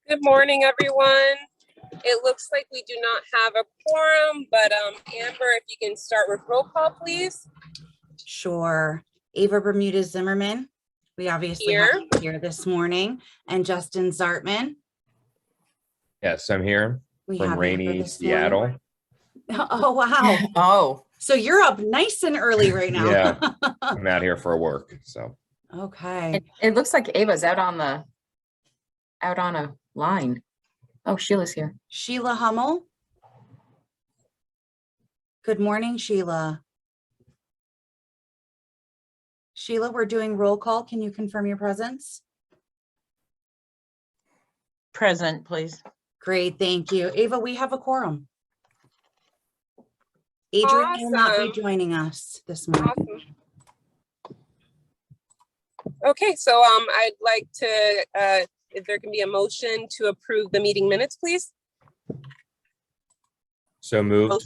Good morning, everyone. It looks like we do not have a quorum, but Amber, if you can start with roll call, please. Sure. Ava Bermudez-Zimmerman, we obviously Here. have here this morning, and Justin Zartman. Yes, I'm here We from have rainy this morning. Seattle. Oh, wow. Oh, So you're up nice and early right now. Yeah, I'm out here for work. So Okay. it looks like Ava's out on a line. Oh, Sheila's here. Sheila Hummel. Good morning, Sheila. Sheila, we're doing roll call. Can you confirm your presence? Present, please. Great, thank you. Ava, we have a quorum. Adrian will not be joining us this morning. Awesome. Okay, so I'd like to, if there can be a motion to approve the meeting minutes, please. so moved.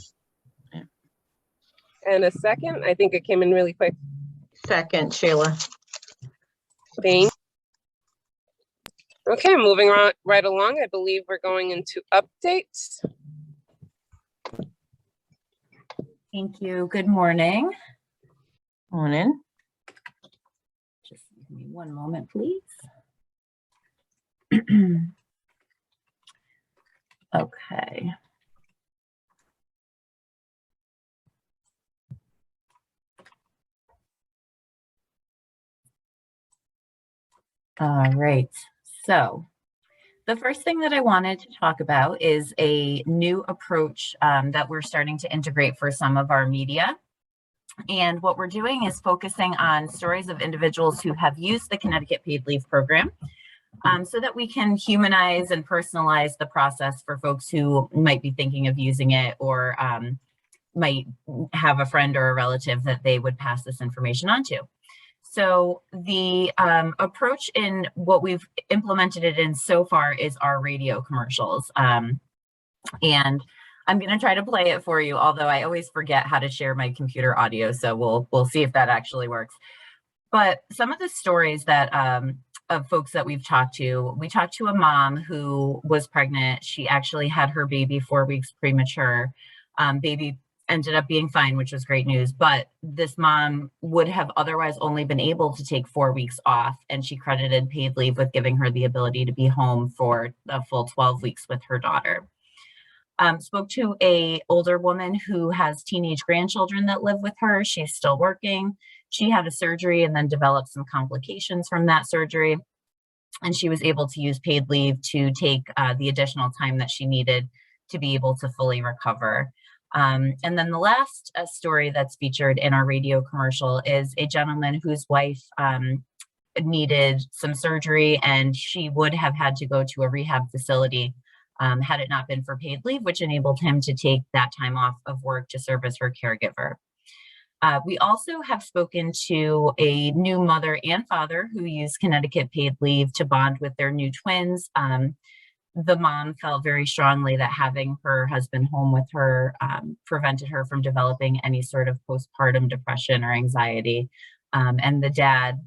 And a second. I think it came in really quick. Second, Sheila. Thanks. Okay, moving on right along. I believe we're going into updates. Thank you. Good morning. Morning. Just give me one moment, please. Okay. All right. So the first thing that I wanted to talk about is a new approach that we're starting to integrate for some of our media. And what we're doing is focusing on stories of individuals who have used the Connecticut Paid Leave Program so that we can humanize and personalize the process for folks who might be thinking of using it or might have a friend or a relative that they would pass this information on to. So the approach in what we've implemented it in so far is our radio commercials. And I'm going to try to play it for you, although I always forget how to share my computer audio. So we'll see if that actually works. But some of the stories that of folks that we talked to a mom who was pregnant. She actually had her baby 4 weeks premature. Baby ended up being fine, which was great news. But this mom would have otherwise only been able to take 4 weeks off, and she credited paid leave with giving her the ability to be home for a full 12 weeks with her daughter. Spoke to a older woman who has teenage grandchildren that live with her. She's still working. She had a surgery and then developed some complications from that surgery. And she was able to use paid leave to take the additional time that she needed to be able to fully recover. And then the last story that's featured in our radio commercial is a gentleman whose wife needed some surgery, and she would have had to go to a rehab facility had it not been for paid leave, which enabled him to take that time off of work to serve as her caregiver. We also have spoken to a new mother and father who used Connecticut paid leave to bond with their new twins. The mom felt very strongly that having her husband home with her prevented her from developing any sort of postpartum depression or anxiety. And the dad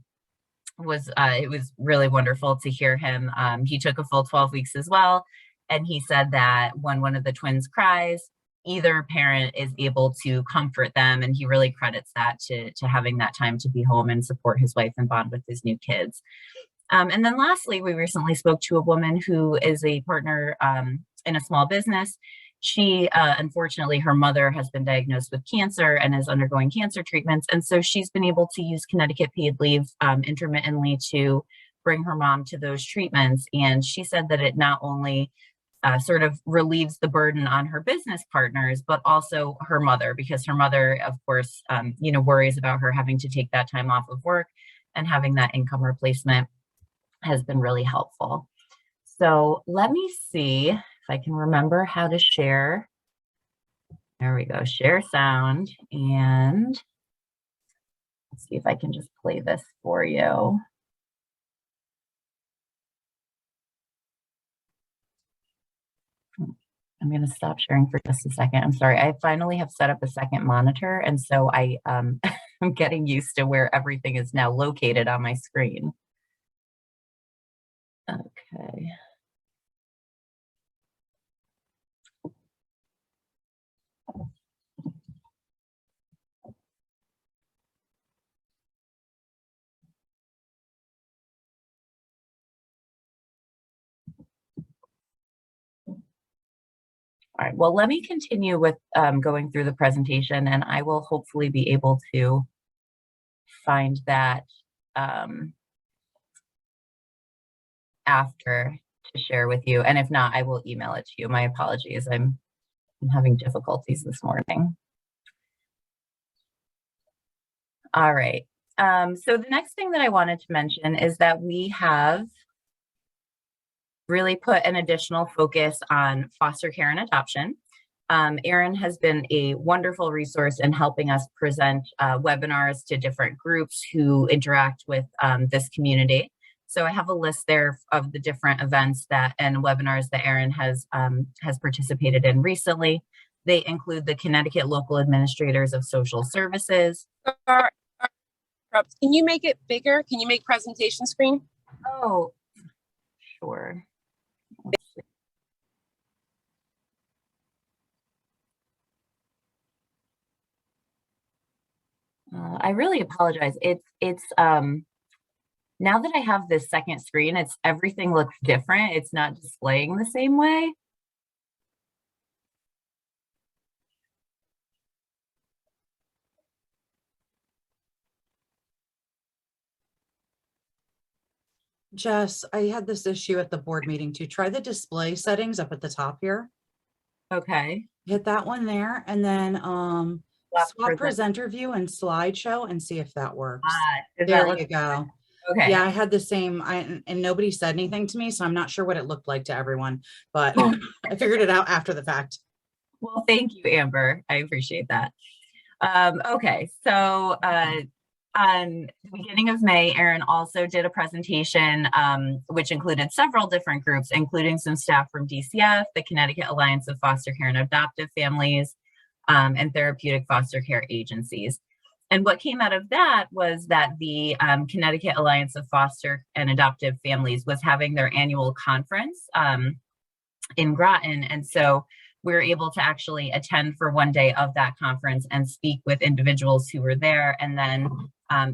was, it was really wonderful to hear him. He took a full 12 weeks as well. And he said that when one of the twins cries, either parent is able to comfort them. And he really credits that to having that time to be home and support his wife and bond with his new kids. And then lastly, we recently spoke to a woman who is a partner in a small business. She, unfortunately, her mother has been diagnosed with cancer and is undergoing cancer treatments. And so she's been able to use Connecticut paid leave intermittently to bring her mom to those treatments. And she said that it not only sort of relieves the burden on her business partners, but also her mother, because her mother, of course, worries about her having to take that time off of work, and having that income replacement has been really helpful. So let me see if I can remember how to share. There we go, share sound. And let's see if I can just play this for you. I'm going to stop sharing for just a second. I'm sorry. I finally have set up a second monitor, and so I'm getting used to where everything is now located on my screen. Okay. All right, well, let me continue with going through the presentation, and I will hopefully be able to find that after to share with you. And if not, I will email it to you. My apologies. I'm having difficulties this morning. All right. So the next thing that I wanted to mention is that we have really put an additional focus on foster care and adoption. Erin has been a wonderful resource in helping us present webinars to different groups who interact with this community. So I have a list there of the different events that and webinars that Erin has participated in recently. They include the Connecticut Local Administrators of Social Services. Can you make it bigger? Can you make presentation screen? Oh, sure. I really apologize. It's now that I have this second screen, everything looks different. It's not displaying the same way. Jess, I had this issue at the board meeting too. Try the display settings up at the top here. Okay. Hit that one there and then Left swap present. presenter view and slideshow and see if that works. Does that There look you go. okay? Yeah, I had the same, and nobody said anything to me, so I'm not sure what it looked like to everyone, but I figured it out after the fact. Well, thank you, Amber. I appreciate that. Okay, so on the beginning of May, Erin also did a presentation which included several different groups, including some staff from DCF, the Connecticut Alliance of Foster Care and Adoptive Families, and therapeutic foster care agencies. And what came out of that was that the Connecticut Alliance of Foster and Adoptive Families was having their annual conference in Groton. And so we were able to actually attend for one day of that conference and speak with individuals who were there. And then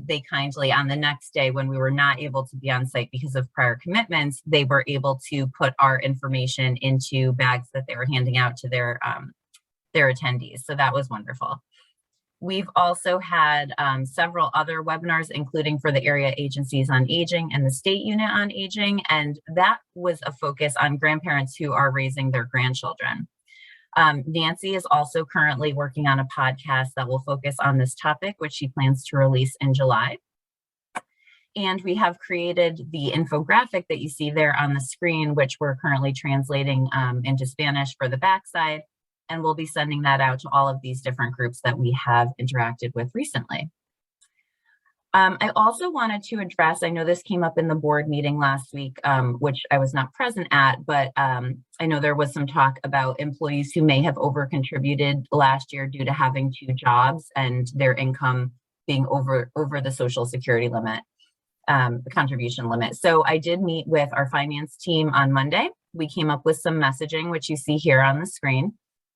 they kindly, on the next day when we were not able to be on site because of prior commitments, they were able to put our information into bags that they were handing out to their attendees. So that was wonderful. We've also had several other webinars, including for the area agencies on aging and the state unit on aging. And that was a focus on grandparents who are raising their grandchildren. Nancy is also currently working on a podcast that will focus on this topic, which she plans to release in July. And we have created the infographic that you see there on the screen, which we're currently translating into Spanish for the backside. And we'll be sending that out to all of these different groups that we have interacted with recently. I also wanted to address, I know this came up in the board meeting last week, which I was not present at, but I know there was some talk about employees who may have over-contributed last year due to having 2 jobs and their income being over the Social Security limit, the contribution limit. So I did meet with our finance team on Monday. We came up with some messaging, which you see here on the screen.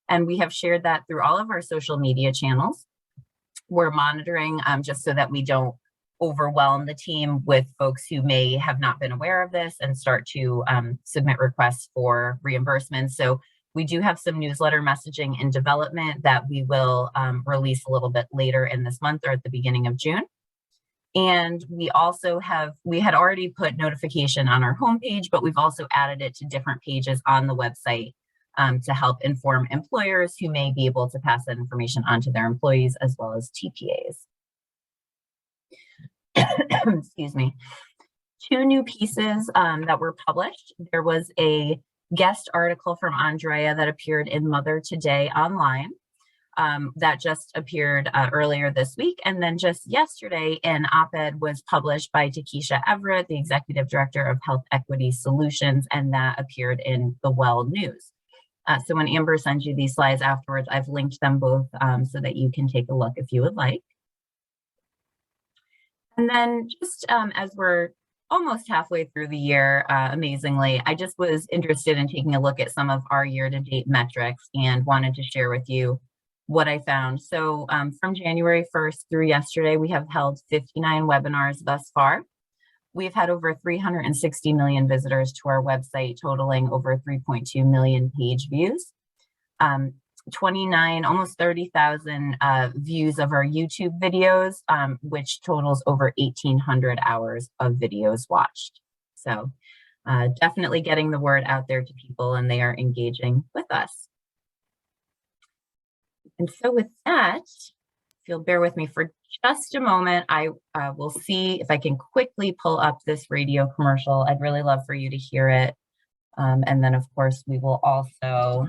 And we have shared that through all of our social media channels. We're monitoring just so that we don't overwhelm the team with folks who may have not been aware of this and start to submit requests for reimbursement. So we do have some newsletter messaging in development that we will release a little bit later in this month or at the beginning of June. And we had already put notification on our homepage, but we've also added it to different pages on the website to help inform employers who may be able to pass that information on to their employees as well as TPAs. Excuse me. 2 new pieces that were published. There was a guest article from Andrea that appeared in Mother Today online that just appeared earlier this week. And then just yesterday, an op-ed was published by Takesha Everett, the Executive Director of Health Equity Solutions, and that appeared in the Well News. So when Amber sends you these slides afterwards, I've linked them both so that you can take a look if you would like. And then just as we're almost halfway through the year, amazingly, I just was interested in taking a look at some of our year-to-date metrics and wanted to share with you what I found. So from January 1st through yesterday, we have held 59 webinars thus far. We've had over 360 million visitors to our website, totaling over 3.2 million page views. 29, almost 30,000 views of our YouTube videos, which totals over 1,800 hours of videos watched. So definitely getting the word out there to people, and they are engaging with us. And so with that, if you'll bear with me for just a moment, I will see if I can quickly pull up this radio commercial. I'd really love for you to hear it. And then, of course, we will also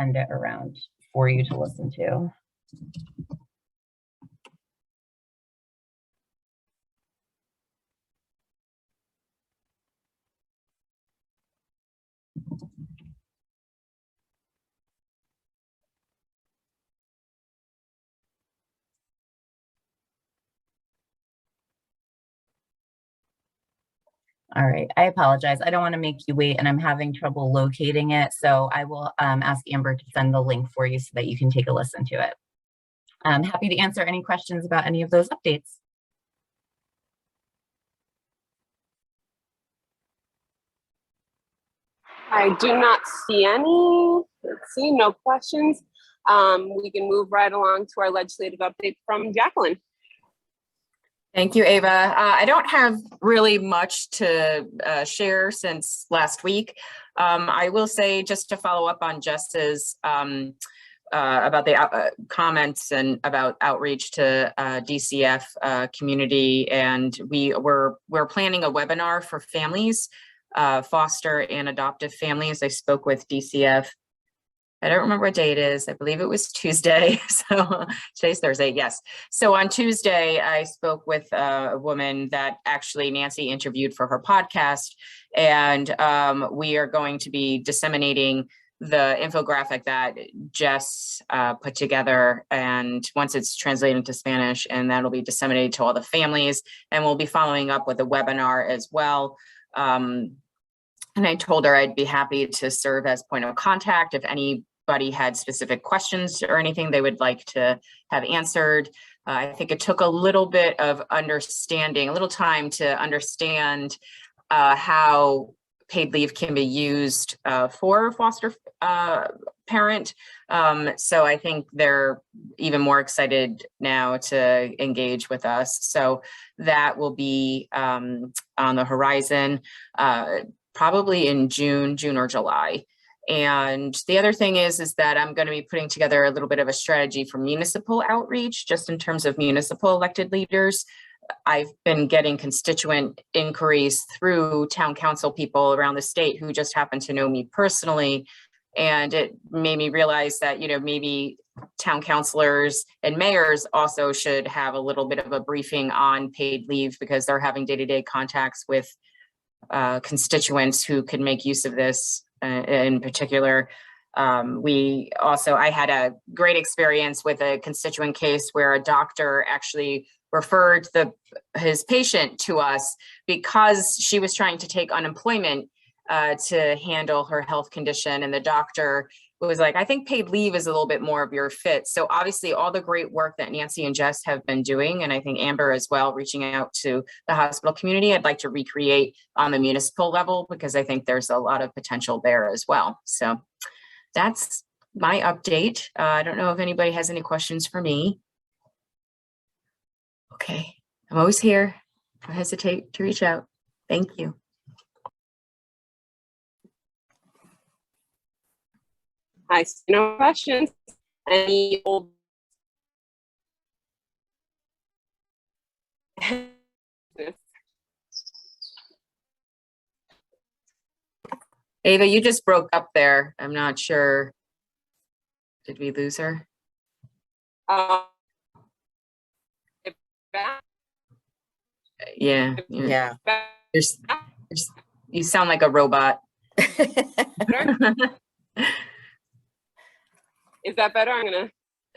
send it around for you to listen to. All right, I apologize. I don't want to make you wait, and I'm having trouble locating it. So I will ask Amber to send the link for you so that you can take a listen to it. I'm happy to answer any questions about any of those updates. I do not see any. Let's see, no questions. We can move right along to our legislative update from Jacqueline. Thank you, Ava. I don't have really much to share since last week. I will say, just to follow up on Jess's about the comments and about outreach to DCF community, and we're planning a webinar for families, foster and adoptive families. I spoke with DCF. I don't remember what day it is. I believe it was Tuesday. So today's Thursday. Yes. So on Tuesday, I spoke with a woman that actually Nancy interviewed for her podcast. And we are going to be disseminating the infographic that Jess put together. And once it's translated into Spanish, and that'll be disseminated to all the families. And we'll be following up with a webinar as well. And I told her I'd be happy to serve as point of contact if anybody had specific questions or anything they would like to have answered. I think it took a little bit of understanding, a little time to understand how paid leave can be used for a foster parent. So I think they're even more excited now to engage with us. So that will be on the horizon, probably in June or July. And the other thing is that I'm going to be putting together a little bit of a strategy for municipal outreach, just in terms of municipal elected leaders. I've been getting constituent inquiries through town council people around the state who just happen to know me personally. And it made me realize that, you know, maybe town councilors and mayors also should have a little bit of a briefing on paid leave, because they're having day-to-day contacts with constituents who could make use of this. In particular, I had a great experience with a constituent case where a doctor actually referred his patient to us because she was trying to take unemployment to handle her health condition. And the doctor was like, I think paid leave is a little bit more of your fit. So obviously all the great work that Nancy and Jess have been doing, and I think Amber as well, reaching out to the hospital community, I'd like to recreate on the municipal level, because I think there's a lot of potential there as well. So that's my update. I don't know if anybody has any questions for me. Okay, I'm always here. Don't hesitate to reach out. Thank you. I see no questions. Any old? Ava, you just broke up there. I'm not sure. Did we lose her? Yeah. Yeah. There's, you sound like a robot. Is that better? I'm gonna.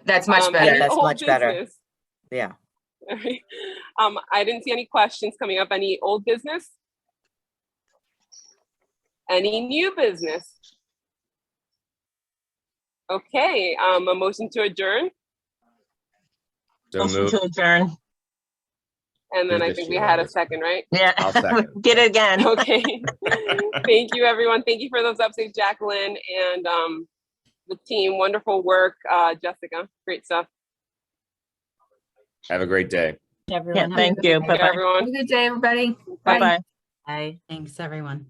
That's much better. Yeah, that's Old much better. business. Yeah. I didn't see any questions coming up. Any old business? Any new business? Okay, a motion to adjourn, So Motion moved. to adjourn. and then Who's I this think we Sheila? had a second, right? Yeah. I'll second. Get it again. Okay. Thank you, everyone. Thank you for those updates, Jacqueline. And the team. Wonderful work, Jessica. Great stuff. Have a great day. Yeah, Everyone, have a thank good you. day. Thank you, Bye-bye. everyone. Have a good day, everybody. Bye. Bye-bye. Bye. Thanks, everyone.